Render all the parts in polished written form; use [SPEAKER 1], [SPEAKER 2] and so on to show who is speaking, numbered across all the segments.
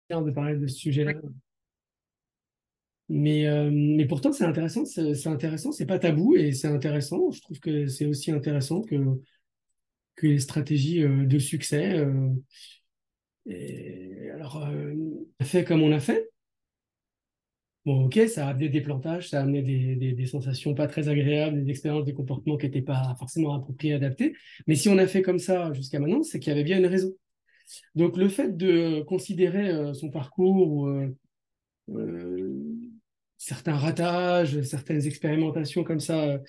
[SPEAKER 1] de parler de ce sujet-là. Mais pourtant, c'est intéressant, c'est intéressant, c'est pas tabou et c'est intéressant. Je trouve que c'est aussi intéressant que les stratégies de succès. Et alors, on a fait comme on a fait. Bon, ok, ça a amené des plantages, ça a amené des sensations pas très agréables, des expériences, des comportements qui n'étaient pas forcément appropriés, adaptés. Mais si on a fait comme ça jusqu'à maintenant, c'est qu'il y avait bien une raison. Donc, le fait de considérer son parcours ou euh, certains ratages, certaines expérimentations comme ça,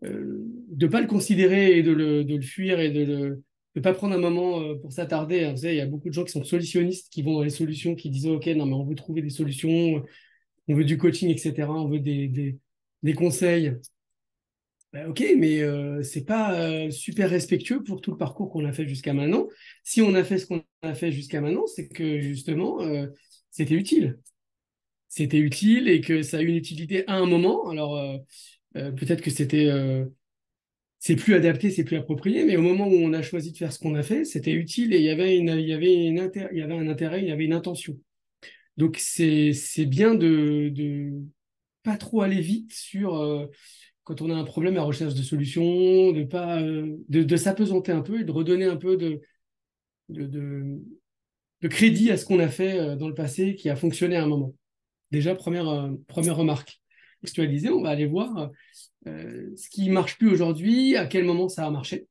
[SPEAKER 1] de pas le considérer et de le fuir et de pas prendre un moment pour s'attarder. Hein. Vous savez, il y a beaucoup de gens qui sont solutionnistes, qui vont dans les solutions, qui disent, OK, non, mais on veut trouver des solutions, on veut du coaching, etc. On veut des conseils. Ben, OK, mais c'est pas super respectueux pour tout le parcours qu'on a fait jusqu'à maintenant. Si on a fait ce qu'on a fait jusqu'à maintenant, c'est que justement, c'était utile. C'était utile et que ça a eu une utilité à un moment. Alors, peut-être que c'est plus adapté, c'est plus approprié, mais au moment où on a choisi de faire ce qu'on a fait, c'était utile et il y avait un intérêt, il y avait une intention. Donc, c'est bien de pas trop aller vite sur quand on a un problème à la recherche de solutions, de pas de s'apesanter un peu et de redonner un peu de, de, de crédit à ce qu'on a fait dans le passé qui a fonctionné à un moment. Déjà, première remarque. Textualiser, on va aller voir ce qui marche plus aujourd'hui, à quel moment ça a marché.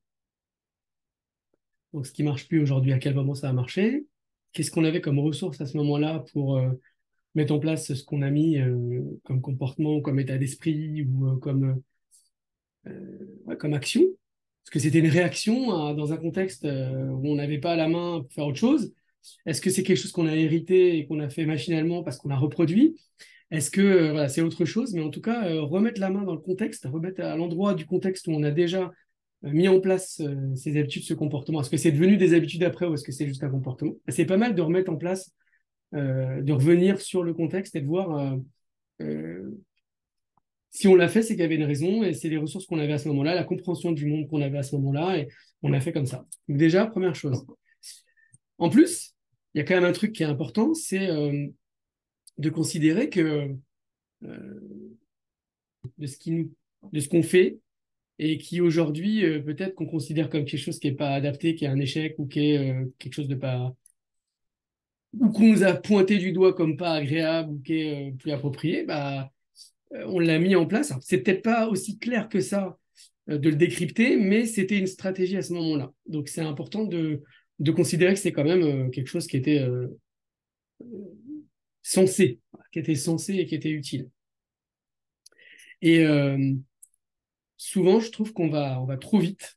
[SPEAKER 1] Donc, ce qui marche plus aujourd'hui, à quel moment ça a marché. Qu'est-ce qu'on avait comme ressources à ce moment-là pour mettre en place ce qu'on a mis comme comportement, comme état d'esprit ou ouais, comme action. Parce que c'était une réaction dans un contexte où on n'avait pas la main pour faire autre chose. Est-ce que c'est quelque chose qu'on a hérité et qu'on a fait machinalement parce qu'on a reproduit? Est-ce que voilà, c'est autre chose? Mais en tout cas, remettre la main dans le contexte, remettre à l'endroit du contexte où on a déjà mis en place ces habitudes, ce comportement. Est-ce que c'est devenu des habitudes après ou est-ce que c'est juste un comportement? C'est pas mal de remettre en place, de revenir sur le contexte et de voir euh, si on l'a fait, c'est qu'il y avait une raison et c'est les ressources qu'on avait à ce moment-là, la compréhension du monde qu'on avait à ce moment-là et on a fait comme ça. Donc déjà, première chose. En plus, il y a quand même un truc qui est important, c'est de considérer que euh, de ce qui nous, de ce qu'on fait et qui aujourd'hui peut-être qu'on considère comme quelque chose qui n'est pas adapté, qui est un échec ou qui est quelque chose de pas ou qu'on nous a pointé du doigt comme pas agréable ou qui est plus approprié, bah on l'a mis en place. Alors, c'est peut-être pas aussi clair que ça de le décrypter, mais c'était une stratégie à ce moment-là. Donc c'est important de considérer que c'est quand même quelque chose qui était censé, qui était censé et qui était utile. Et souvent, je trouve on va trop vite.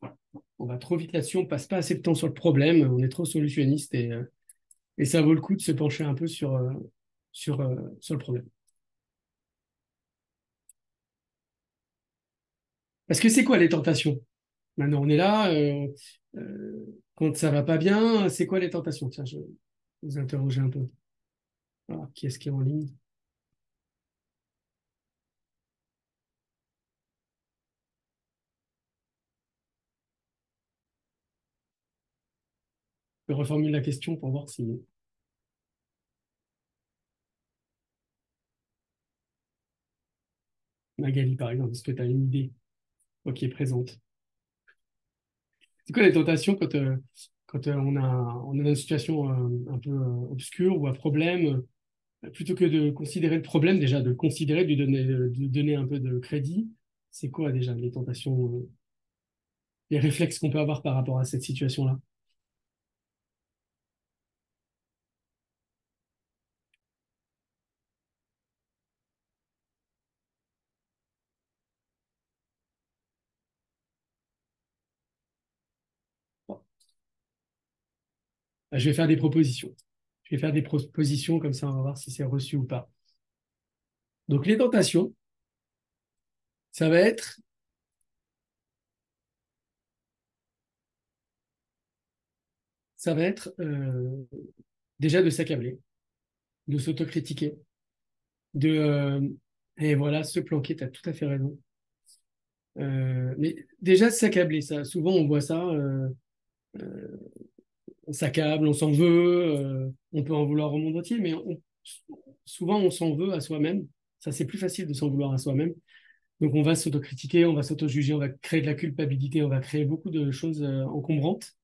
[SPEAKER 1] On va trop vite là-dessus, on passe pas assez de temps sur le problème, on est trop solutionniste et ça vaut le coup de se pencher un peu sur le problème. Parce que c'est quoi les tentations? Maintenant, on est là, quand ça va pas bien, c'est quoi les tentations? Tiens, je vais vous interroger un peu. Alors, qui est-ce qui est en ligne? Je reformule la question pour voir si Magali, par exemple, est-ce que tu as une idée qui est présente? C'est quoi les tentations quand on est dans une situation un peu obscure ou à problème, plutôt que de considérer le problème, déjà de le considérer, de lui donner un peu de crédit, c'est quoi déjà les tentations, les réflexes qu'on peut avoir par rapport à cette situation-là? Bon, je vais faire des propositions. Je vais faire des propositions comme ça, on va voir si c'est reçu ou pas. Donc les tentations, ça va être, ça va être déjà de s'accabler, de s'autocritiquer, et voilà, se planquer, tu as tout à fait raison. Mais déjà, s'accabler, ça, souvent on voit ça on s'accable, on s'en veut, on peut en vouloir au monde entier, mais souvent on s'en veut à soi-même. Ça, c'est plus facile de s'en vouloir à soi-même. Donc on va s'autocritiquer, on va s'auto-juger, on va créer de la culpabilité, on va créer beaucoup de choses encombrantes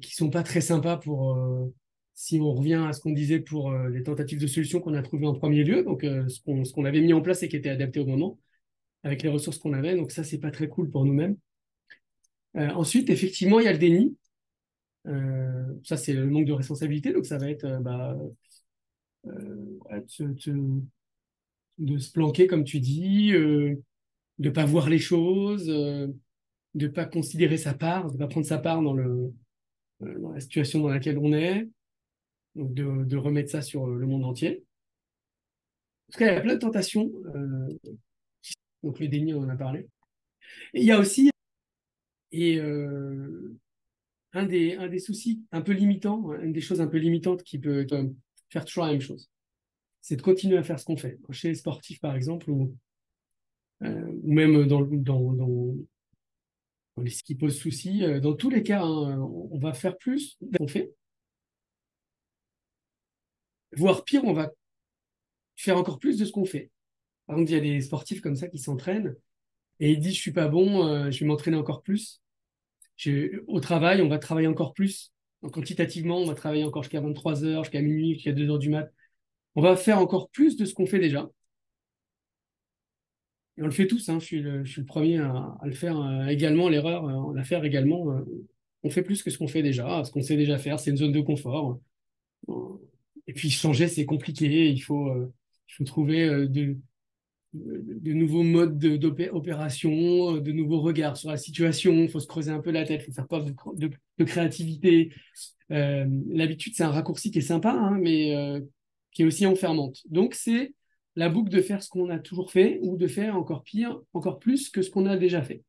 [SPEAKER 1] qui sont pas très sympas pour, si on revient à ce qu'on disait pour les tentatives de solutions qu'on a trouvées en premier lieu, donc ce qu'on avait mis en place et qui était adapté au moment, avec les ressources qu'on avait. Donc ça, c'est pas très cool pour nous-mêmes. Ensuite, effectivement, il y a le déni. Ça, c'est le manque de responsabilité. Donc ça va être de se planquer, comme tu dis, de pas voir les choses, de pas considérer sa part, de pas prendre sa part dans la situation dans laquelle on est, donc de remettre ça sur le monde entier. En tout cas, il y a plein de tentations. Donc le déni, on en a parlé. Et il y a aussi et, un des soucis un peu limitants, une des choses un peu limitantes qui peut faire toujours la même chose, c'est de continuer à faire ce qu'on fait. Chez les sportifs, par exemple, ou même dans les qui posent souci, dans tous les cas, hein, on va faire plus qu'on fait, voire pire, on va faire encore plus de ce qu'on fait. Par exemple, il y a des sportifs comme ça qui s'entraînent et ils disent, je suis pas bon, je vais m'entraîner encore plus. Au travail, on va travailler encore plus. Donc, quantitativement, on va travailler encore jusqu'à 23 heures, jusqu'à minuit, jusqu'à 2 heures du mat. On va faire encore plus de ce qu'on fait déjà. Et on le fait tous, hein. Je suis le premier à le faire également, l'erreur, à la faire également. On fait plus que ce qu'on fait déjà, ce qu'on sait déjà faire, c'est une zone de confort. Et puis changer, c'est compliqué. Il faut trouver de nouveaux modes d'opération, de nouveaux regards sur la situation. Il faut se creuser un peu la tête, il faut faire preuve de créativité. L'habitude, c'est un raccourci qui est sympa, hein, mais qui est aussi enfermante. Donc, c'est la boucle de faire ce qu'on a toujours fait ou de faire encore pire, encore plus que ce qu'on a déjà fait.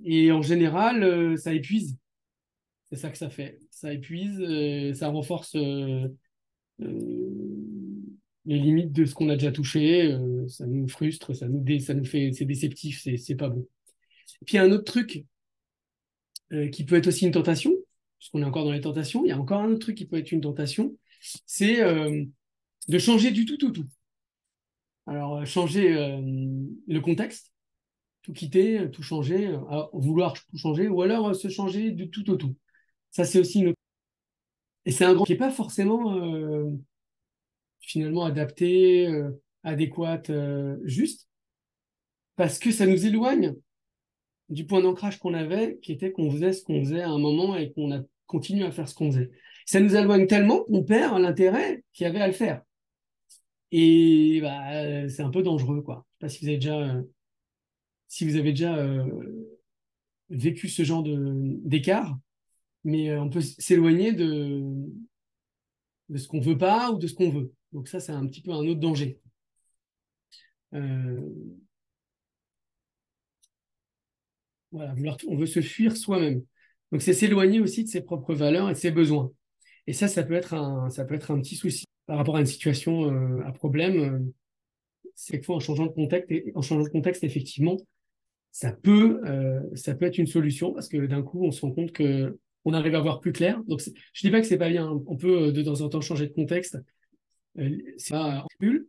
[SPEAKER 1] Et en général, ça épuise. C'est ça que ça fait. Ça épuise, ça renforce les limites de ce qu'on a déjà touché. Ça nous frustre, ça nous fait, c'est déceptif, c'est pas bon. Et puis, il y a un autre truc qui peut être aussi une tentation, puisqu'on est encore dans les tentations. Il y a encore un autre truc qui peut être une tentation, c'est de changer du tout au tout. Alors, changer le contexte, tout quitter, tout changer, vouloir tout changer, ou alors se changer du tout au tout. Ça, c'est aussi une... Et c'est un grand qui n'est pas forcément finalement adapté, adéquat, juste, parce que ça nous éloigne du point d'ancrage qu'on avait, qui était qu'on faisait ce qu'on faisait à un moment et qu'on a continué à faire ce qu'on faisait. Ça nous éloigne tellement qu'on perd l'intérêt qu'il y avait à le faire. Et bah, c'est un peu dangereux, quoi. Je sais pas si vous avez déjà vécu ce genre d'écart, mais on peut s'éloigner de ce qu'on veut pas ou de ce qu'on veut. Donc ça, c'est un petit peu un autre danger. Euh, voilà, on veut se fuir soi-même. Donc c'est s'éloigner aussi de ses propres valeurs et de ses besoins. Et ça peut être ça peut être un petit souci par rapport à une situation à problème. C'est que fois en changeant de contexte, en changeant de contexte, effectivement, ça peut être une solution parce que d'un coup, on se rend compte que on arrive à voir plus clair. Donc, je dis pas que c'est pas bien, hein. On peut de temps en temps changer de contexte. C'est pas bulle.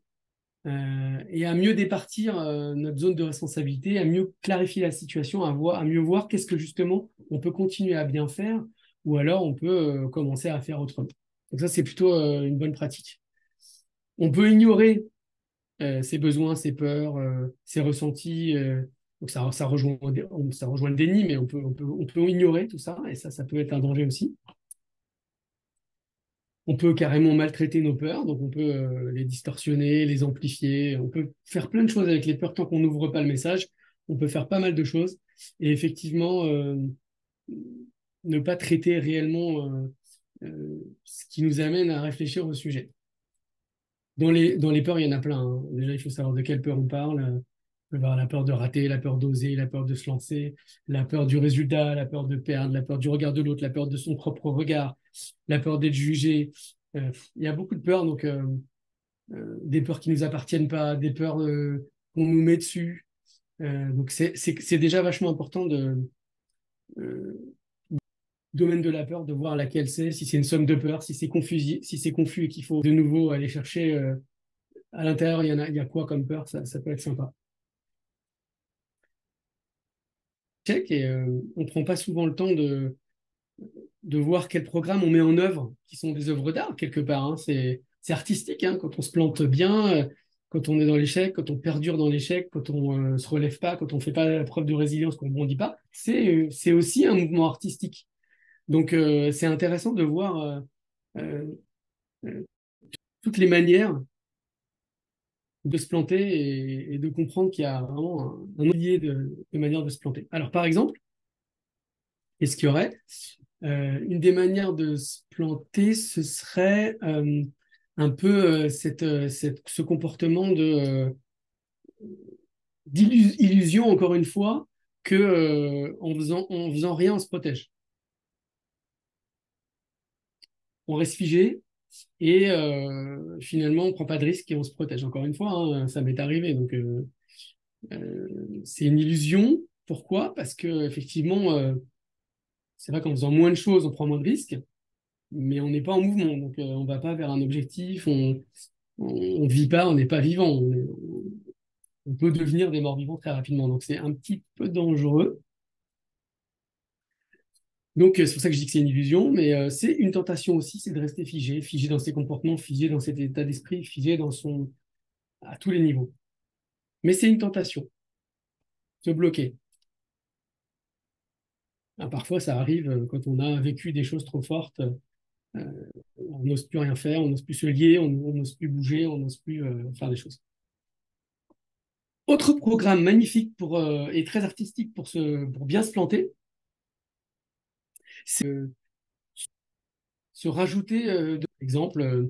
[SPEAKER 1] Et à mieux départir notre zone de responsabilité, à mieux clarifier la situation, à mieux voir qu'est-ce que justement on peut continuer à bien faire ou alors on peut commencer à faire autrement. Donc ça, c'est plutôt une bonne pratique. On peut ignorer ses besoins, ses peurs, ses ressentis. Donc ça rejoint le déni, mais on peut ignorer tout ça et ça peut être un danger aussi. On peut carrément maltraiter nos peurs, donc on peut les distorsionner, les amplifier, on peut faire plein de choses avec les peurs tant qu'on n'ouvre pas le message. On peut faire pas mal de choses et effectivement ne pas traiter réellement ce qui nous amène à réfléchir au sujet. Dans les peurs, il y en a plein, hein. Déjà, il faut savoir de quelle peur on parle. On peut avoir la peur de rater, la peur d'oser, la peur de se lancer, la peur du résultat, la peur de perdre, la peur du regard de l'autre, la peur de son propre regard, la peur d'être jugé. Il y a beaucoup de peurs, donc des peurs qui nous appartiennent pas, des peurs qu'on nous met dessus. Donc c'est déjà vachement important euh, domaine de la peur, de voir laquelle c'est, si c'est une somme de peur, si c'est confus et qu'il faut de nouveau aller chercher à l'intérieur, il y a quoi comme peur, ça peut être sympa. Check, et on prend pas souvent le temps de voir quels programmes on met en œuvre, qui sont des œuvres d'art quelque part. Hein. C'est artistique hein, quand on se plante bien, quand on est dans l'échec, quand on perdure dans l'échec, quand on se relève pas, quand on fait pas la preuve de résilience, qu'on ne bondit pas. C'est aussi un mouvement artistique. Donc c'est intéressant de voir euh, euh, toutes les manières de se planter et de comprendre qu'il y a vraiment un millier de manières de se planter. Alors par exemple, qu'est-ce qu'il y aurait? Une des manières de se planter, ce serait un peu ce comportement d'illusion, encore une fois, que en faisant rien, on se protège. On reste figé et finalement, on ne prend pas de risque et on se protège. Encore une fois, hein, ça m'est arrivé. Donc, c'est une illusion. Pourquoi? Parce que effectivement, c'est vrai qu'en faisant moins de choses, on prend moins de risques, mais on n'est pas en mouvement. Donc, on ne va pas vers un objectif, on ne vit pas, on n'est pas vivant. On peut devenir des morts vivants très rapidement. Donc, c'est un petit peu dangereux. Donc, c'est pour ça que je dis que c'est une illusion, mais c'est une tentation aussi, c'est de rester figé, figé dans ses comportements, figé dans cet état d'esprit, figé à tous les niveaux. Mais c'est une tentation, se bloquer. Ah, parfois, ça arrive quand on a vécu des choses trop fortes, on n'ose plus rien faire, on n'ose plus se lier, on n'ose plus bouger, on n'ose plus faire des choses. Autre programme magnifique et très artistique pour bien se planter, c'est se rajouter, par exemple,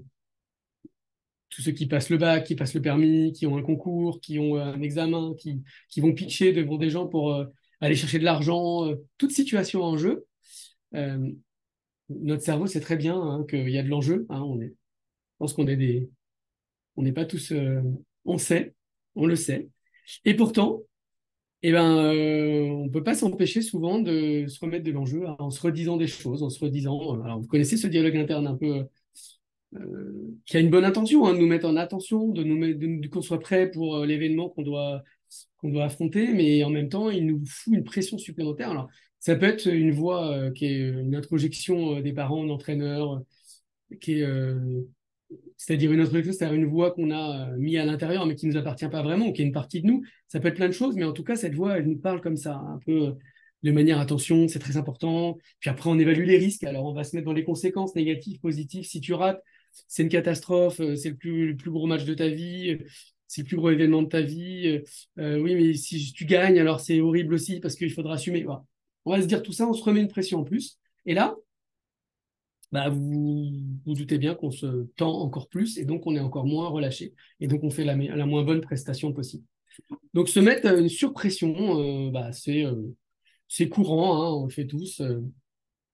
[SPEAKER 1] tous ceux qui passent le bac, qui passent le permis, qui ont un concours, qui ont un examen, qui vont pitcher devant des gens pour aller chercher de l'argent, toute situation en jeu. Euh, Notre cerveau sait très bien hein, qu'il y a de l'enjeu. Hein, je pense on n'est pas tous, on sait, on le sait. Et pourtant, eh ben, on peut pas s'empêcher souvent de se remettre de l'enjeu en se redisant des choses, en se redisant. Alors, vous connaissez ce dialogue interne un peu qui a une bonne intention, hein, de nous mettre en attention, de nous mettre, qu'on soit prêt pour l'événement qu'on doit affronter, mais en même temps, il nous fout une pression supplémentaire. Alors, ça peut être une voix qui est une introjection des parents, d'entraîneurs, qui est, c'est-à-dire une introjection, c'est-à-dire une voix qu'on a mis à l'intérieur, mais qui nous appartient pas vraiment, ou qui est une partie de nous. Ça peut être plein de choses, mais en tout cas, cette voix, elle nous parle comme ça, un peu de manière attention, c'est très important. Puis après, on évalue les risques. Alors, on va se mettre dans les conséquences négatives, positives. Si tu rates, c'est une catastrophe, c'est le plus gros match de ta vie, c'est le plus gros événement de ta vie. Oui, mais si tu gagnes, alors c'est horrible aussi parce qu'il faudra assumer. Voilà. On va se dire tout ça, on se remet une pression en plus. Et là, bah, vous doutez bien qu'on se tend encore plus et donc on est encore moins relâché. Et donc on fait la moins bonne prestation possible. Donc se mettre une surpression, c'est courant, hein, on le fait tous.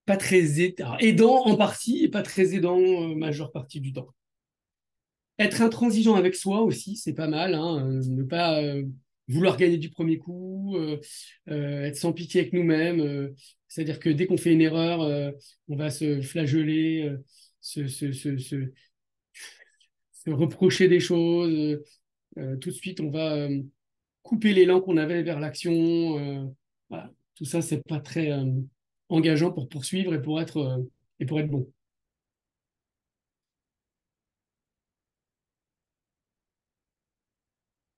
[SPEAKER 1] Pas très aidant en partie et pas très aidant majeure partie du temps. Être intransigeant avec soi aussi, c'est pas mal. Hein, ne pas vouloir gagner du premier coup, être sans pitié avec nous-mêmes. C'est-à-dire que dès qu'on fait une erreur, on va se flageller, se, se, se, se, se reprocher des choses. Tout de suite, on va couper l'élan qu'on avait vers l'action. Voilà. Tout ça, c'est pas très engageant pour poursuivre et pour être bon.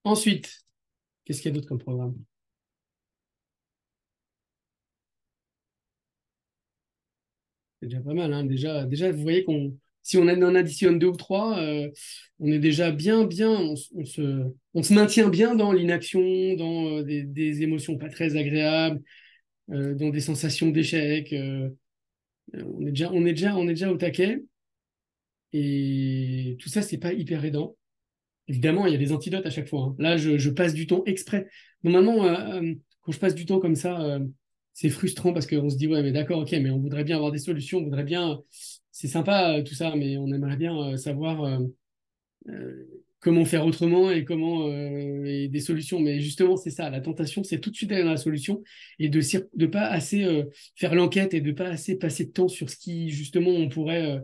[SPEAKER 1] Ensuite, qu'est-ce qu'il y a d'autre comme programme? C'est déjà pas mal, hein. Déjà, vous voyez si on en additionne deux ou trois, on est déjà bien, on se maintient bien dans l'inaction, dans des émotions pas très agréables, dans des sensations d'échec. On est déjà au taquet. Et tout ça, c'est pas hyper aidant. Évidemment, il y a des antidotes à chaque fois. Hein. Là, je passe du temps exprès. Normalement, quand je passe du temps comme ça, c'est frustrant parce qu'on se dit, ouais, mais d'accord, ok, mais on voudrait bien avoir des solutions, on voudrait bien, c'est sympa tout ça, mais on aimerait bien savoir comment faire autrement et comment et des solutions. Mais justement, c'est ça, la tentation, c'est tout de suite d'aller dans la solution et de pas assez faire l'enquête et de pas assez passer de temps sur ce qui, justement, on pourrait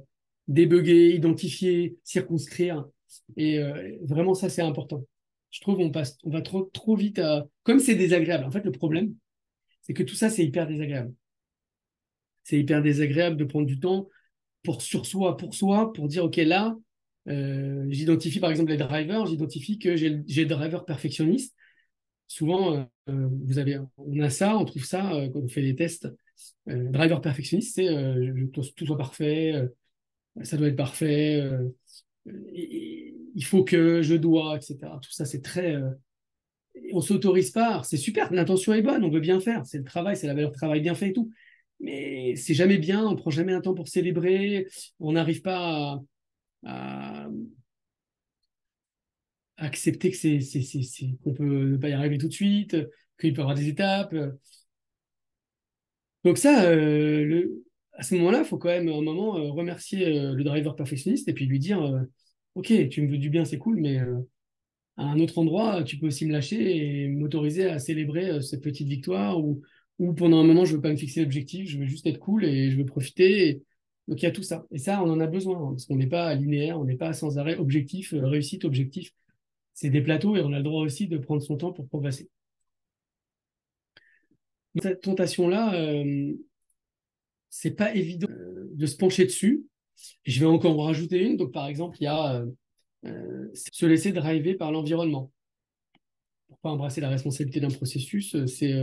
[SPEAKER 1] débugger, identifier, circonscrire. Et vraiment, ça, c'est important. Je trouve on va trop vite à... Comme c'est désagréable. En fait, le problème, c'est que tout ça, c'est hyper désagréable. C'est hyper désagréable de prendre du temps sur soi, pour dire, OK, là, j'identifie par exemple les drivers, j'identifie que j'ai le driver perfectionniste. Souvent, on a ça, on trouve ça quand on fait des tests. Driver perfectionniste, c'est tout soit parfait, ça doit être parfait, il faut que, je dois, etc. Tout ça, c'est très. On s'autorise pas. C'est super, l'intention est bonne, on veut bien faire. C'est le travail, c'est la valeur travail bien fait et tout. Mais c'est jamais bien, on prend jamais un temps pour célébrer, on n'arrive pas à accepter que qu'on peut ne pas y arriver tout de suite, qu'il peut y avoir des étapes. Donc ça, à ce moment-là, il faut quand même un moment remercier le driver perfectionniste et puis lui dire, OK, tu me veux du bien, c'est cool, mais à un autre endroit, tu peux aussi me lâcher et m'autoriser à célébrer cette petite victoire ou pendant un moment, je veux pas me fixer l'objectif, je veux juste être cool et je veux profiter. Donc il y a tout ça. Et ça, on en a besoin, hein, parce qu'on n'est pas linéaire, on n'est pas sans arrêt objectif, réussite, objectif. C'est des plateaux et on a le droit aussi de prendre son temps pour progresser. Cette tentation-là, c'est pas évident de se pencher dessus. Je vais encore en rajouter une. Donc, par exemple, il y a se laisser driver par l'environnement. Pour pas embrasser la responsabilité d'un processus, c'est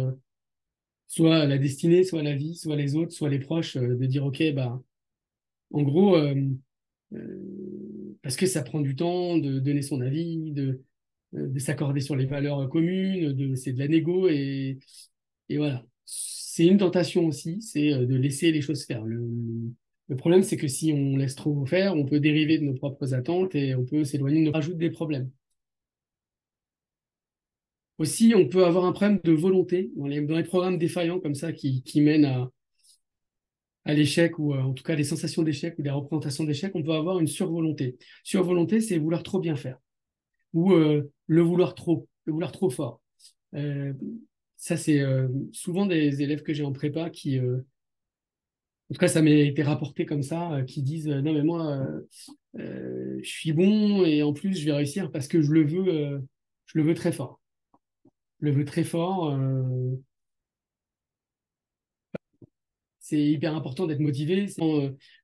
[SPEAKER 1] soit la destinée, soit la vie, soit les autres, soit les proches, de dire, OK, bah, en gros, parce que ça prend du temps de donner son avis, de s'accorder sur les valeurs communes, c'est de la négo et voilà. C'est une tentation aussi, c'est de laisser les choses faire. Le problème, c'est que si on laisse trop faire, on peut dériver de nos propres attentes et on peut s'éloigner de nos rajoute des problèmes. Aussi, on peut avoir un problème de volonté dans les programmes défaillants comme ça qui mènent à l'échec ou en tout cas des sensations d'échec ou des représentations d'échec, on peut avoir une survolonté. Survolonté, c'est vouloir trop bien faire ou le vouloir trop fort. Euh, Ça, c'est souvent des élèves que j'ai en prépa en tout cas, ça m'a été rapporté comme ça, qui disent non, mais moi, je suis bon et en plus, je vais réussir parce que je le veux très fort. Je le veux très fort. C'est hyper important d'être motivé,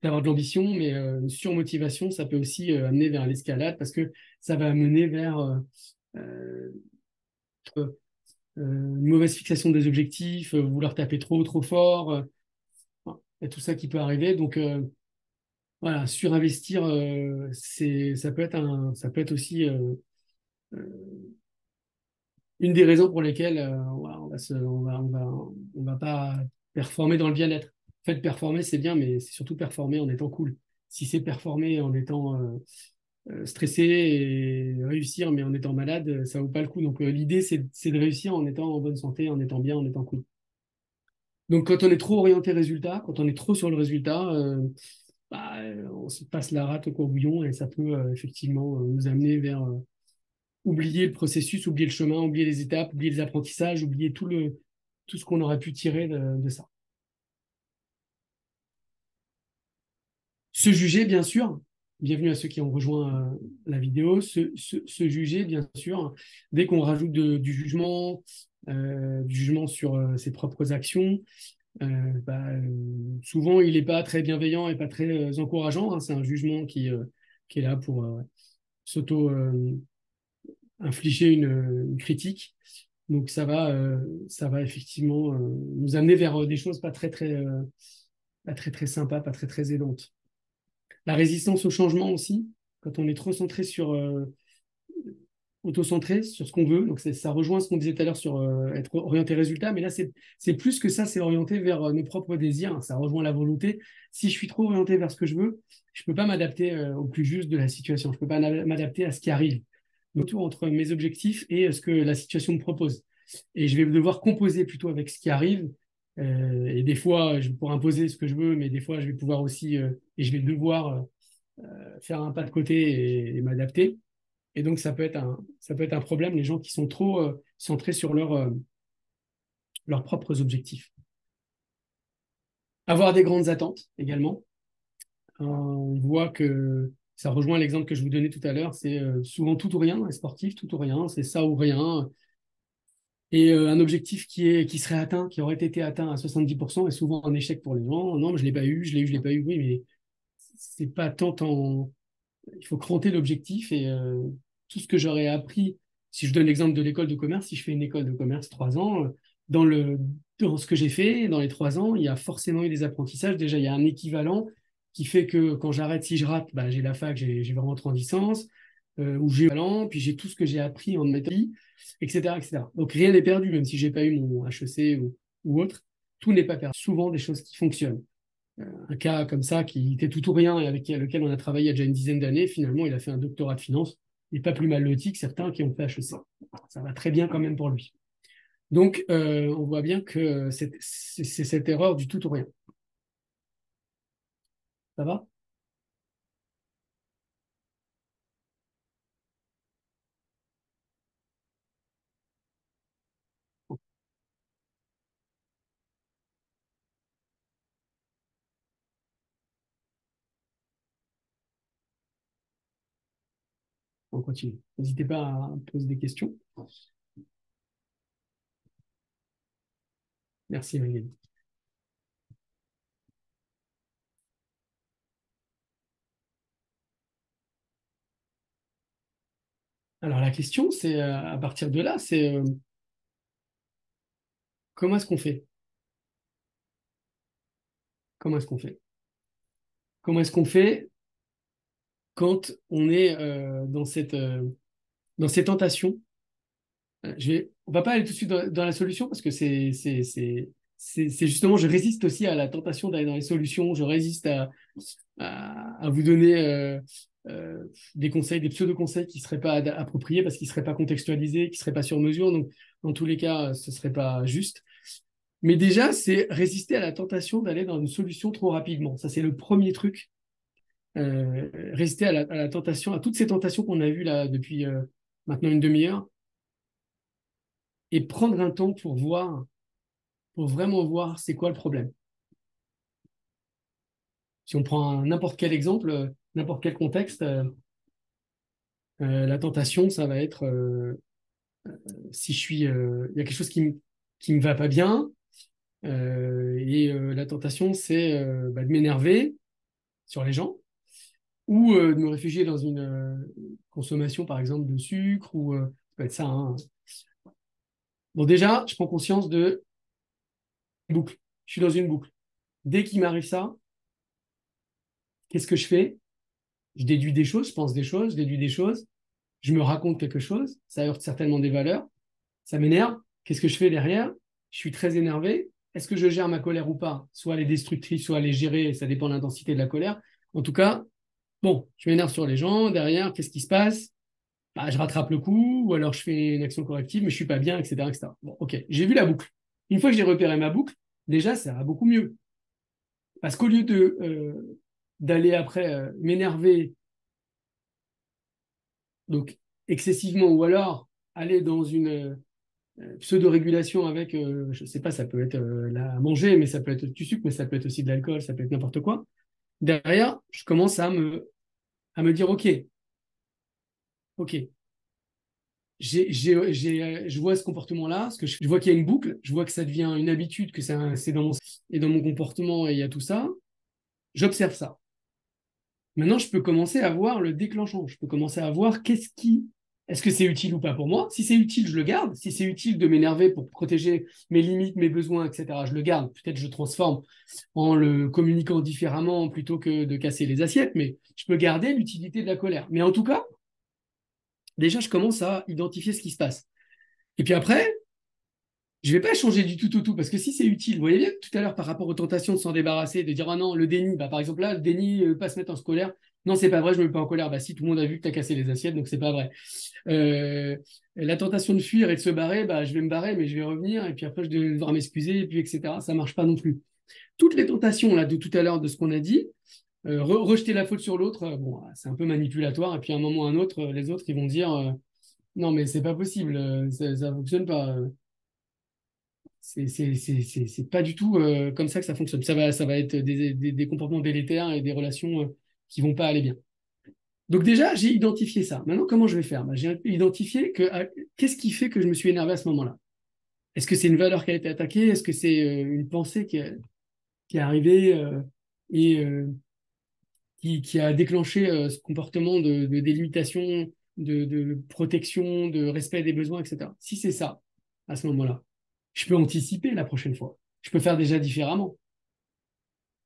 [SPEAKER 1] d'avoir de l'ambition, mais une surmotivation, ça peut aussi amener vers l'escalade parce que ça va amener vers euh, une mauvaise fixation des objectifs, vouloir taper trop fort. Enfin, il y a tout ça qui peut arriver. Donc, voilà, surinvestir, ça peut être aussi une des raisons pour lesquelles voilà, on va pas performer dans le bien-être. En fait, performer, c'est bien, mais c'est surtout performer en étant cool. Si c'est performer en étant stressé et réussir, mais en étant malade, ça vaut pas le coup. Donc, l'idée, c'est de réussir en étant en bonne santé, en étant bien, en étant cool. Donc, quand on est trop orienté résultat, quand on est trop sur le résultat, bah, on se passe la rate au courbouillon et ça peut effectivement nous amener vers oublier le processus, oublier le chemin, oublier les étapes, oublier les apprentissages, oublier tout ce qu'on aurait pu tirer de ça. Se juger, bien sûr. Bienvenue à ceux qui ont rejoint la vidéo. Se juger, bien sûr. Dès qu'on rajoute du jugement sur ses propres actions, bah, souvent il n'est pas très bienveillant et pas très encourageant, hein. C'est un jugement qui est là pour s'auto-infliger une critique. Donc ça va effectivement nous amener vers des choses pas très très sympas, pas très très aidantes. La résistance au changement aussi, quand on est trop centré sur auto-centré sur ce qu'on veut. Donc ça rejoint ce qu'on disait tout à l'heure sur être orienté résultat, mais là c'est plus que ça, c'est orienté vers nos propres désirs. Ça rejoint la volonté. Si je suis trop orienté vers ce que je veux, je peux pas m'adapter au plus juste de la situation. Je peux pas m'adapter à ce qui arrive. Le tour entre mes objectifs et ce que la situation me propose. Et je vais devoir composer plutôt avec ce qui arrive. Et des fois, je vais pouvoir imposer ce que je veux, mais des fois, je vais pouvoir aussi, et je vais devoir faire un pas de côté et m'adapter. Et donc, ça peut être un problème, les gens qui sont trop centrés sur leurs propres objectifs. Avoir des grandes attentes également. On voit que ça rejoint l'exemple que je vous donnais tout à l'heure, c'est souvent tout ou rien, les sportifs, tout ou rien, c'est ça ou rien. Et un objectif qui serait atteint, qui aurait été atteint à 70% est souvent un échec pour les gens. Non, mais je l'ai pas eu, je l'ai eu, je l'ai pas eu. Oui, mais c'est pas tant en... Il faut cranter l'objectif et tout ce que j'aurais appris, si je donne l'exemple de l'école de commerce, si je fais une école de commerce 3 ans, dans dans ce que j'ai fait, dans les 3 ans, il y a forcément eu des apprentissages. Déjà, il y a un équivalent qui fait que quand j'arrête, si je rate, bah, j'ai la fac, j'ai vraiment en licence, ou j'ai talent, puis j'ai tout ce que j'ai appris en méthode, etc., etc. Donc rien n'est perdu, même si j'ai pas eu mon HEC ou autre, tout n'est pas perdu. Souvent des choses qui fonctionnent. Un cas comme ça qui était tout ou rien et avec lequel on a travaillé il y a déjà une dizaine d'années, finalement, il a fait un doctorat de finance. Il n'est pas plus mal loti que certains qui ont fait HEC. Ça va très bien quand même pour lui. Donc, on voit bien que c'est cette erreur du tout ou rien. Ça va? On continue. N'hésitez pas à poser des questions. Merci, Magali. Alors, la question, c'est à partir de là, c'est comment est-ce qu'on fait? Comment est-ce qu'on fait? Comment est-ce qu'on fait quand on est dans ces tentations? On va pas aller tout de suite dans la solution parce que c'est justement, je résiste aussi à la tentation d'aller dans les solutions, je résiste à vous donner euh, des conseils, des pseudo-conseils qui seraient pas appropriés parce qu'ils seraient pas contextualisés, qui seraient pas sur mesure. Donc, dans tous les cas, ce serait pas juste. Mais déjà, c'est résister à la tentation d'aller dans une solution trop rapidement. Ça, c'est le premier truc. Résister à la tentation, à toutes ces tentations qu'on a vues là depuis maintenant une demi-heure et prendre un temps pour voir, pour vraiment voir c'est quoi le problème. Si on prend n'importe quel exemple, n'importe quel contexte, la tentation, ça va être si je suis, il y a quelque chose qui me va pas bien, la tentation, c'est bah, de m'énerver sur les gens ou de me réfugier dans une consommation, par exemple, de sucre ou ça peut être ça. Hein. Bon, déjà, je prends conscience de boucle. Je suis dans une boucle. Dès qu'il m'arrive ça, qu'est-ce que je fais? Je déduis des choses, je pense des choses, je déduis des choses, je me raconte quelque chose, ça heurte certainement des valeurs, ça m'énerve. Qu'est-ce que je fais derrière? Je suis très énervé. Est-ce que je gère ma colère ou pas? Soit elle est destructrice, soit elle est gérée, ça dépend de l'intensité de la colère. En tout cas, bon, je m'énerve sur les gens, derrière, qu'est-ce qui se passe? Bah, je rattrape le coup, ou alors je fais une action corrective, mais je suis pas bien, etc., etc. Bon, ok, j'ai vu la boucle. Une fois que j'ai repéré ma boucle, déjà, ça va beaucoup mieux. Parce qu'au lieu de d'aller après m'énerver donc excessivement, ou alors aller dans une pseudo-régulation avec, je sais pas, ça peut être à manger, mais ça peut être du sucre, mais ça peut être aussi de l'alcool, ça peut être n'importe quoi. Derrière, je commence à me dire, ok, je vois ce comportement-là, parce que je vois qu'il y a une boucle, je vois que ça devient une habitude, que c'est dans mon comportement et il y a tout ça. J'observe ça. Maintenant, je peux commencer à voir le déclenchant. Je peux commencer à voir est-ce que c'est utile ou pas pour moi? Si c'est utile, je le garde. Si c'est utile de m'énerver pour protéger mes limites, mes besoins, etc., je le garde. Peut-être je transforme en le communiquant différemment plutôt que de casser les assiettes, mais je peux garder l'utilité de la colère. Mais en tout cas, déjà, je commence à identifier ce qui se passe. Et puis après, je vais pas changer du tout au tout, parce que si c'est utile, vous voyez bien tout à l'heure par rapport aux tentations de s'en débarrasser, de dire ah non, le déni, bah, par exemple là, le déni, pas se mettre en colère. Non, c'est pas vrai, je me mets pas en colère. Bah si, tout le monde a vu que tu as cassé les assiettes, donc c'est pas vrai. La tentation de fuir et de se barrer, bah je vais me barrer, mais je vais revenir, et puis après je vais devoir m'excuser, et puis etc. Ça marche pas non plus. Toutes les tentations là de tout à l'heure de ce qu'on a dit, rejeter la faute sur l'autre, bon, c'est un peu manipulatoire. Et puis à un moment ou à un autre, les autres, ils vont dire non, mais c'est pas possible, ça fonctionne pas. C'est pas du tout comme ça que ça fonctionne. Ça va être des comportements délétères et des relations qui vont pas aller bien. Donc déjà, j'ai identifié ça. Maintenant, comment je vais faire? Bah, j'ai identifié qu'est-ce qui fait que je me suis énervé à ce moment-là? Est-ce que c'est une valeur qui a été attaquée? Est-ce que c'est une pensée qui est arrivée et qui a déclenché ce comportement de délimitation, de protection, de respect des besoins, etc. Si c'est ça, à ce moment-là, je peux anticiper la prochaine fois. Je peux faire déjà différemment.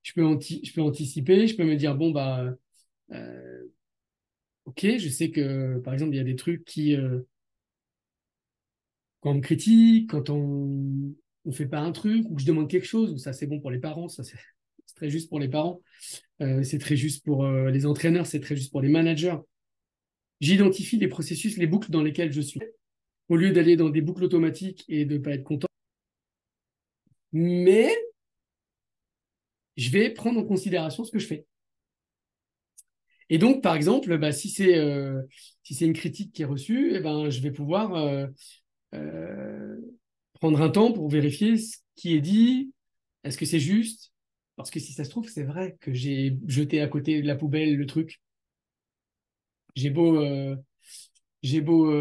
[SPEAKER 1] Je peux anticiper, je peux me dire, bon, bah, euh, ok, je sais que, par exemple, il y a des trucs quand on me critique, quand on fait pas un truc, ou que je demande quelque chose, ou ça c'est bon pour les parents, ça c'est très juste pour les parents, c'est très juste pour les entraîneurs, c'est très juste pour les managers. J'identifie les processus, les boucles dans lesquelles je suis, au lieu d'aller dans des boucles automatiques et de ne pas être content. Mais je vais prendre en considération ce que je fais. Et donc, par exemple, bah, si c'est une critique qui est reçue, eh ben, je vais pouvoir euh, prendre un temps pour vérifier ce qui est dit. Est-ce que c'est juste? Parce que si ça se trouve, c'est vrai que j'ai jeté à côté de la poubelle le truc. J'ai beau, euh, j'ai beau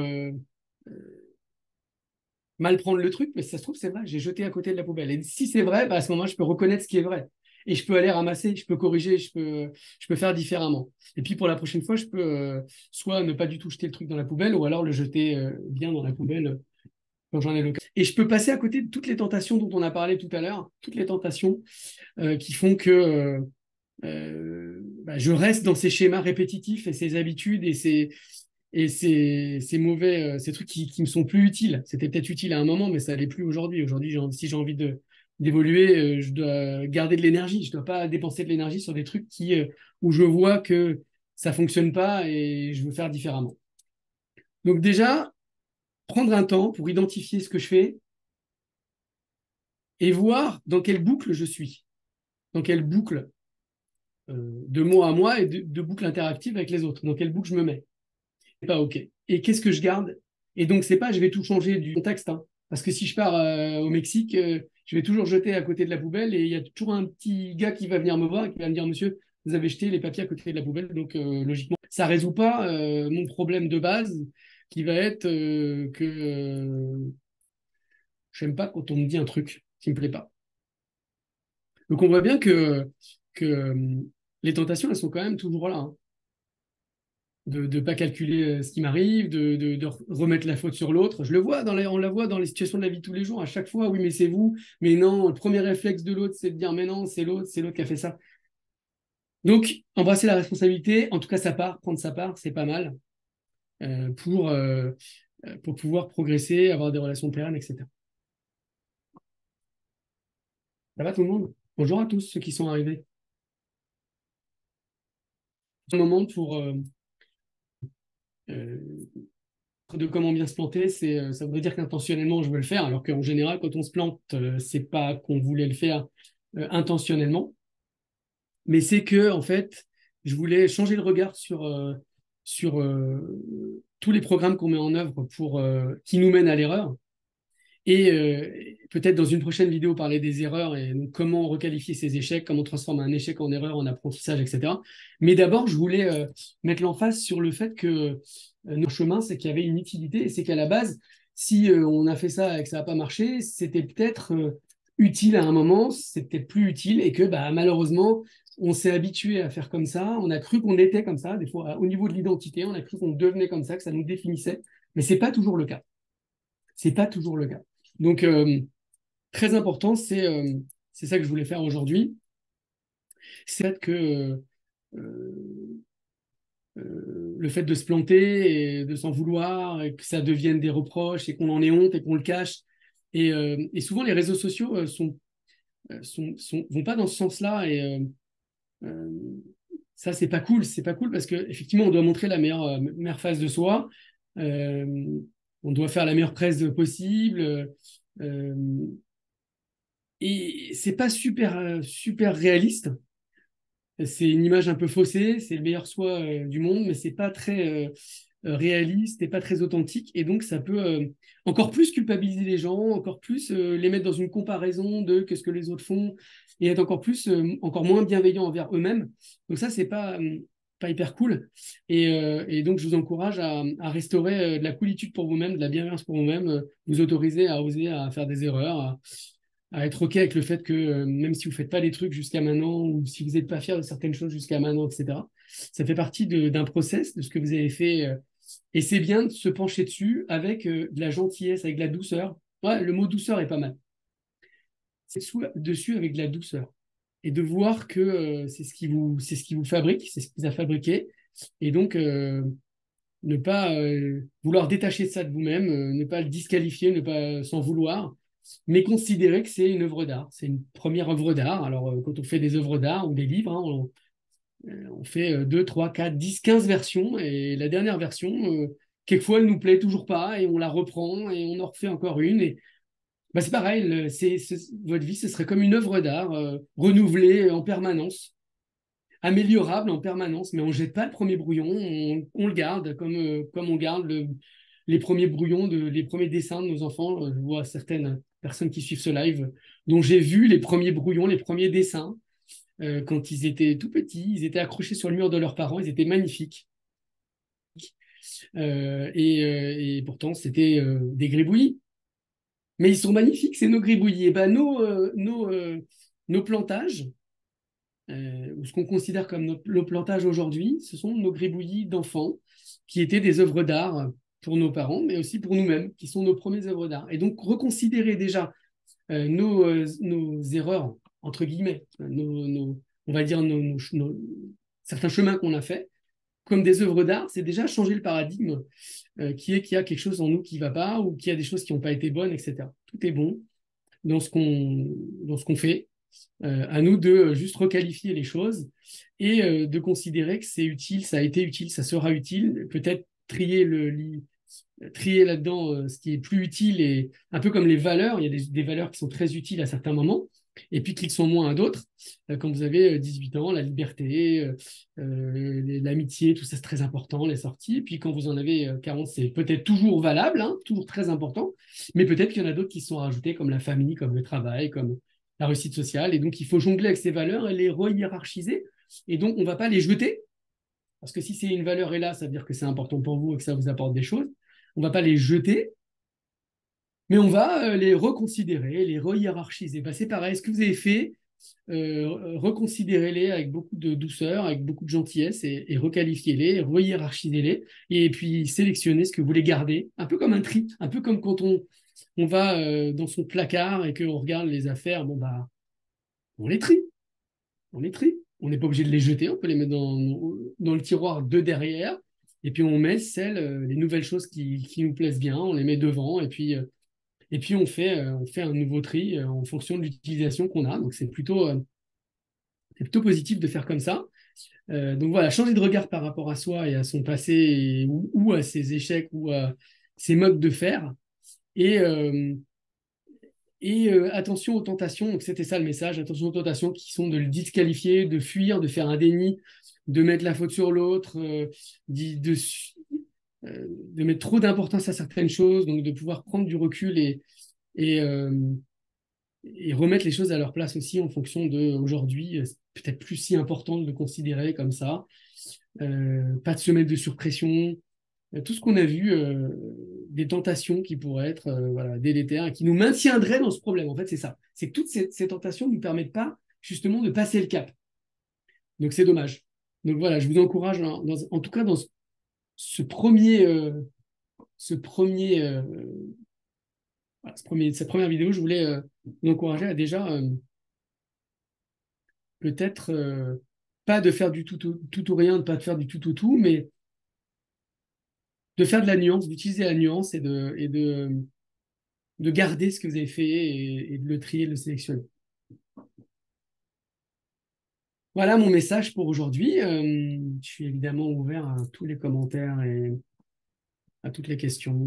[SPEAKER 1] mal prendre le truc, mais si ça se trouve, c'est vrai, j'ai jeté à côté de la poubelle. Et si c'est vrai, bah, à ce moment-là, je peux reconnaître ce qui est vrai. Et je peux aller ramasser, je peux corriger, je peux faire différemment. Et puis pour la prochaine fois, je peux soit ne pas du tout jeter le truc dans la poubelle, ou alors le jeter bien dans la poubelle quand j'en ai l'occasion. Et je peux passer à côté de toutes les tentations dont on a parlé tout à l'heure, toutes les tentations qui font que bah, je reste dans ces schémas répétitifs et ces habitudes et ces mauvais, ces trucs qui me sont plus utiles. C'était peut-être utile à un moment, mais ça l'est plus aujourd'hui. Aujourd'hui, si j'ai envie d'évoluer, je dois garder de l'énergie. Je dois pas dépenser de l'énergie sur des trucs où je vois que ça fonctionne pas et je veux faire différemment. Donc déjà, prendre un temps pour identifier ce que je fais et voir dans quelle boucle je suis, dans quelle boucle de moi à moi et de boucle interactive avec les autres, dans quelle boucle je me mets. C'est pas OK. Et qu'est-ce que je garde? Et donc, c'est pas je vais tout changer du contexte, hein. Parce que si je pars au Mexique, je vais toujours jeter à côté de la poubelle et il y a toujours un petit gars qui va venir me voir et qui va me dire, monsieur, vous avez jeté les papiers à côté de la poubelle. Donc, logiquement, ça résout pas mon problème de base qui va être que j'aime pas quand on me dit un truc qui me plaît pas. Donc, on voit bien que les tentations, elles sont quand même toujours là, hein. De ne pas calculer ce qui m'arrive, de remettre la faute sur l'autre. On la voit dans les situations de la vie de tous les jours, à chaque fois, oui, mais c'est vous, mais non, le premier réflexe de l'autre, c'est de dire, mais non, c'est l'autre qui a fait ça. Donc, embrasser la responsabilité, en tout cas sa part, prendre sa part, c'est pas mal pour pouvoir progresser, avoir des relations pérennes, etc. Ça va tout le monde? Bonjour à tous ceux qui sont arrivés. Un moment pour euh, de comment bien se planter, ça voudrait dire qu'intentionnellement je veux le faire, alors qu'en général, quand on se plante, c'est pas qu'on voulait le faire intentionnellement, mais c'est que en fait, je voulais changer le regard sur tous les programmes qu'on met en œuvre qui nous mènent à l'erreur. Et peut-être dans une prochaine vidéo parler des erreurs et donc comment requalifier ces échecs, comment transformer un échec en erreur, en apprentissage, etc. Mais d'abord, je voulais mettre l'emphase sur le fait que nos chemins, c'est qu'il y avait une utilité et c'est qu'à la base, si on a fait ça et que ça n'a pas marché, c'était peut-être utile à un moment, c'est peut-être plus utile et que bah, malheureusement, on s'est habitué à faire comme ça, on a cru qu'on était comme ça, des fois au niveau de l'identité, on a cru qu'on devenait comme ça, que ça nous définissait, mais c'est pas toujours le cas. C'est pas toujours le cas. Donc, très important, c'est ça que je voulais faire aujourd'hui. C'est que le fait de se planter et de s'en vouloir, et que ça devienne des reproches et qu'on en ait honte et qu'on le cache. Et souvent, les réseaux sociaux vont pas dans ce sens-là. Et euh, ça, c'est pas cool. C'est pas cool parce qu'effectivement, on doit montrer la meilleure face de soi. Euh, on doit faire la meilleure presse possible. Euh, et c'est pas super réaliste C'est une image un peu faussée, c'est le meilleur soi du monde, mais c'est pas très réaliste et pas très authentique. Et donc, ça peut encore plus culpabiliser les gens, encore plus les mettre dans une comparaison de que ce que les autres font et être encore plus, encore moins bienveillant envers eux-mêmes. Donc ça, c'est pas hyper cool. Et donc, je vous encourage à restaurer de la coolitude pour vous-même, de la bienveillance pour vous-même, vous autoriser à oser, à faire des erreurs, à être OK avec le fait que même si vous ne faites pas les trucs jusqu'à maintenant ou si vous n'êtes pas fier de certaines choses jusqu'à maintenant, etc., ça fait partie d'un process, de ce que vous avez fait. Et c'est bien de se pencher dessus avec de la gentillesse, avec de la douceur. Ouais, le mot douceur est pas mal. C'est dessus avec de la douceur. Et de voir que c'est ce qui vous fabrique, c'est ce qui vous a fabriqué. Et donc, ne pas vouloir détacher ça de vous-même, ne pas le disqualifier, ne pas s'en vouloir, mais considérer que c'est une œuvre d'art. C'est une première œuvre d'art. Alors, quand on fait des œuvres d'art ou des livres, hein, on fait 2, 3, 4, 10, 15 versions, et la dernière version, quelquefois, elle nous plaît toujours pas, et on la reprend, et on en refait encore une. Et bah, c'est pareil, votre vie, ce serait comme une œuvre d'art renouvelée en permanence, améliorable en permanence, mais on ne jette pas le premier brouillon, on le garde comme on garde les premiers brouillons, les premiers dessins de nos enfants. Je vois certaines personnes qui suivent ce live dont j'ai vu les premiers brouillons, les premiers dessins quand ils étaient tout petits, ils étaient accrochés sur le mur de leurs parents, ils étaient magnifiques. Et pourtant, c'était des gribouillis. Mais ils sont magnifiques, c'est nos gribouillis. Et ben, nos plantages, ou ce qu'on considère comme nos plantages aujourd'hui, ce sont nos gribouillis d'enfants qui étaient des œuvres d'art pour nos parents, mais aussi pour nous-mêmes, qui sont nos premières œuvres d'art. Et donc, reconsidérer déjà nos erreurs, entre guillemets, on va dire certains chemins qu'on a faits, comme des œuvres d'art, c'est déjà changer le paradigme qui est qu'il y a quelque chose en nous qui ne va pas ou qu'il y a des choses qui n'ont pas été bonnes, etc. Tout est bon dans dans ce qu'on fait. À nous de juste requalifier les choses et de considérer que c'est utile, ça a été utile, ça sera utile. Peut-être trier là-dedans ce qui est plus utile et un peu comme les valeurs, il y a des valeurs qui sont très utiles à certains moments et puis qui le sont moins à d'autres. Quand vous avez 18 ans, la liberté, l'amitié, tout ça c'est très important, les sorties. Et puis quand vous en avez 40, c'est peut-être toujours valable, hein, toujours très important, mais peut-être qu'il y en a d'autres qui sont rajoutés comme la famille, comme le travail, comme la réussite sociale. Et donc il faut jongler avec ces valeurs et les re-hiérarchiser. Et donc on ne va pas les jeter, parce que si c'est une valeur est là, ça veut dire que c'est important pour vous et que ça vous apporte des choses. On ne va pas les jeter, mais on va les reconsidérer, les re-hiérarchiser. Bah, c'est pareil, ce que vous avez fait, reconsidérez-les avec beaucoup de douceur, avec beaucoup de gentillesse et requalifiez-les, re-hiérarchisez-les et puis sélectionnez ce que vous voulez garder, un peu comme un tri, un peu comme quand on va dans son placard et qu'on regarde les affaires, bon bah on les trie, on les trie. On n'est pas obligé de les jeter, on peut les mettre dans le tiroir de derrière. Et puis on met les nouvelles choses qui nous plaisent bien, on les met devant et puis on fait un nouveau tri en fonction de l'utilisation qu'on a. Donc c'est plutôt positif de faire comme ça. Donc voilà, changer de regard par rapport à soi et à son passé ou à ses échecs ou à ses modes de faire. Et, euh, attention aux tentations, donc c'était ça le message, attention aux tentations qui sont de le disqualifier, de fuir, de faire un déni, de mettre la faute sur l'autre, de mettre trop d'importance à certaines choses, donc de pouvoir prendre du recul et, euh, et remettre les choses à leur place aussi en fonction de aujourd'hui, peut-être plus si important de le considérer comme ça, pas de se mettre de surpression, tout ce qu'on a vu, des tentations qui pourraient être voilà, délétères et qui nous maintiendraient dans ce problème. En fait, c'est ça. C'est que toutes ces tentations ne nous permettent pas justement de passer le cap. Donc c'est dommage. Donc voilà, je vous encourage, en tout cas dans ce premier, cette première vidéo, je voulais vous encourager à déjà peut-être pas de faire du tout ou rien, de pas de faire du tout ou tout, mais de faire de la nuance, d'utiliser la nuance de garder ce que vous avez fait et de le trier, de le sélectionner. Voilà mon message pour aujourd'hui. Je suis évidemment ouvert à tous les commentaires et à toutes les questions.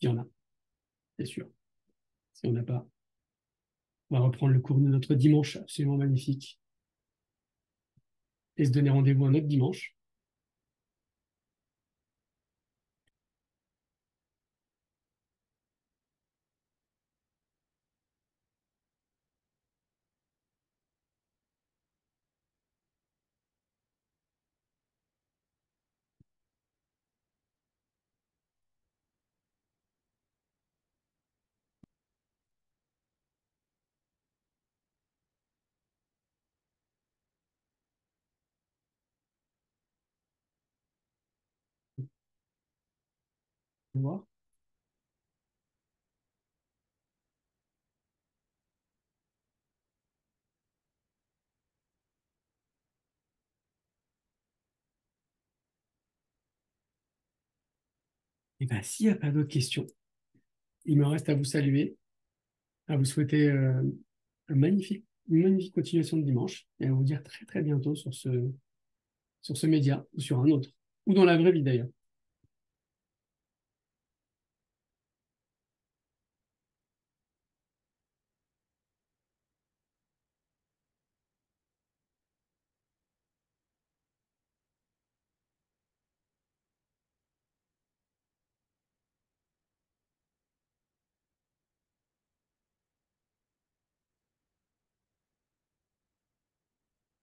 [SPEAKER 1] Il y en a, c'est sûr. Si on n'a pas, on va reprendre le cours de notre dimanche absolument magnifique et se donner rendez-vous un autre dimanche. Au revoir. Et bien, s'il n'y a pas d'autres questions, il me reste à vous saluer, à vous souhaiter une magnifique continuation de dimanche et à vous dire très très bientôt sur ce média ou sur un autre, ou dans la vraie vie d'ailleurs.